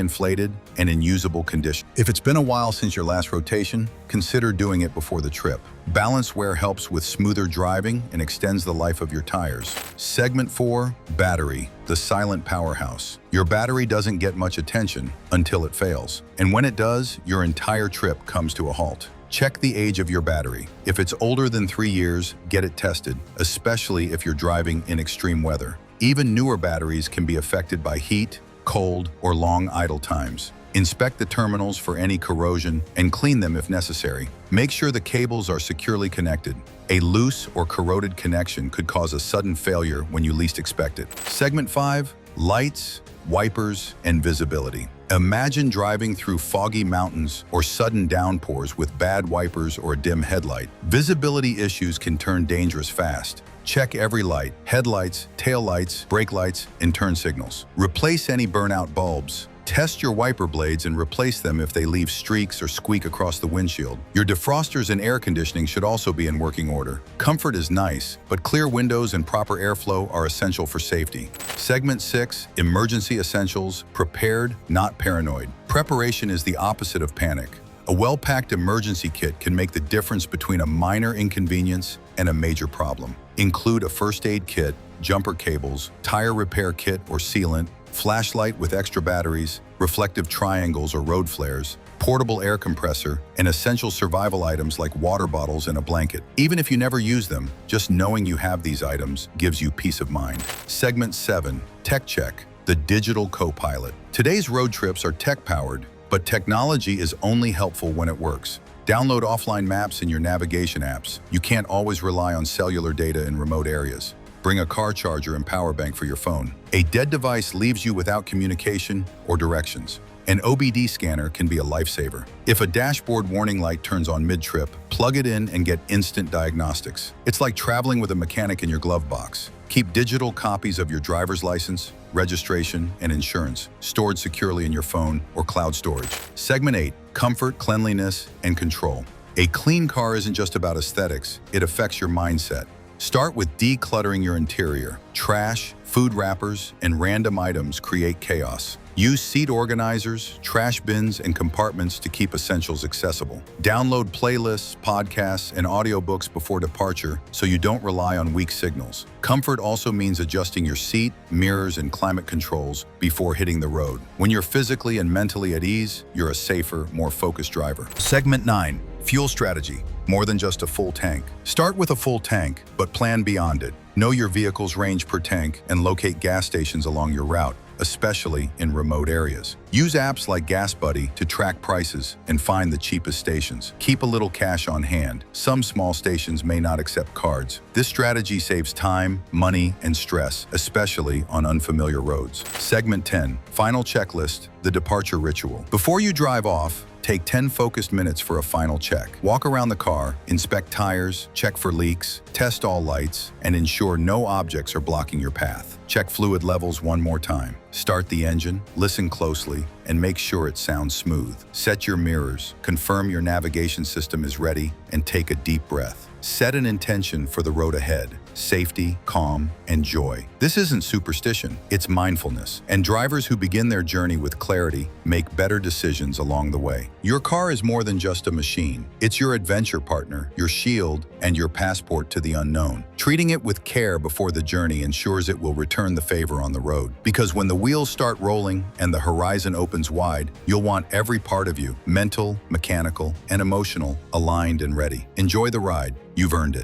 inflated and in usable condition. If it's been a while since your last rotation, consider doing it before the trip. Balanced wear helps with smoother driving and extends the life of your tires. Segment 4, battery, the silent powerhouse. Your battery doesn't get much attention until it fails. And when it does, your entire trip comes to a halt. Check the age of your battery. If it's older than 3 years, get it tested, especially if you're driving in extreme weather. Even newer batteries can be affected by heat, cold, or long idle times. Inspect the terminals for any corrosion and clean them if necessary. Make sure the cables are securely connected. A loose or corroded connection could cause a sudden failure when you least expect it. Segment 5, lights, wipers, and visibility. Imagine driving through foggy mountains or sudden downpours with bad wipers or a dim headlight. Visibility issues can turn dangerous fast. Check every light: headlights, taillights, brake lights, and turn signals. Replace any burnout bulbs. Test your wiper blades and replace them if they leave streaks or squeak across the windshield. Your defrosters and air conditioning should also be in working order. Comfort is nice, but clear windows and proper airflow are essential for safety. Segment 6, emergency essentials, prepared, not paranoid. Preparation is the opposite of panic. A well-packed emergency kit can make the difference between a minor inconvenience and a major problem. Include a first aid kit, jumper cables, tire repair kit or sealant, flashlight with extra batteries, reflective triangles or road flares, portable air compressor, and essential survival items like water bottles and a blanket. Even if you never use them, just knowing you have these items gives you peace of mind. Segment 7, Tech Check, the digital co-pilot. Today's road trips are tech-powered, but technology is only helpful when it works. Download offline maps in your navigation apps. You can't always rely on cellular data in remote areas. Bring a car charger and power bank for your phone. A dead device leaves you without communication or directions. An OBD scanner can be a lifesaver. If a dashboard warning light turns on mid-trip, plug it in and get instant diagnostics. It's like traveling with a mechanic in your glove box. Keep digital copies of your driver's license, registration, and insurance stored securely in your phone or cloud storage. Segment 8, comfort, cleanliness, and control. A clean car isn't just about aesthetics, it affects your mindset. Start with decluttering your interior. Trash, food wrappers, and random items create chaos. Use seat organizers, trash bins, and compartments to keep essentials accessible. Download playlists, podcasts, and audiobooks before departure so you don't rely on weak signals. Comfort also means adjusting your seat, mirrors, and climate controls before hitting the road. When you're physically and mentally at ease, you're a safer, more focused driver. Segment 9, fuel strategy. More than just a full tank. Start with a full tank, but plan beyond it. Know your vehicle's range per tank and locate gas stations along your route, especially in remote areas. Use apps like Gas Buddy to track prices and find the cheapest stations. Keep a little cash on hand. Some small stations may not accept cards. This strategy saves time, money, and stress, especially on unfamiliar roads. Segment 10, final checklist, the departure ritual. Before you drive off, take 10 focused minutes for a final check. Walk around the car, inspect tires, check for leaks, test all lights, and ensure no objects are blocking your path. Check fluid levels one more time. Start the engine, listen closely, and make sure it sounds smooth. Set your mirrors, confirm your navigation system is ready, and take a deep breath. Set an intention for the road ahead. Safety, calm, and joy. This isn't superstition, it's mindfulness. And drivers who begin their journey with clarity make better decisions along the way. Your car is more than just a machine. It's your adventure partner, your shield, and your passport to the unknown. Treating it with care before the journey ensures it will return the favor on the road. Because when the wheels start rolling and the horizon opens wide, you'll want every part of you, mental, mechanical, and emotional, aligned and ready. Enjoy the ride. You've earned it.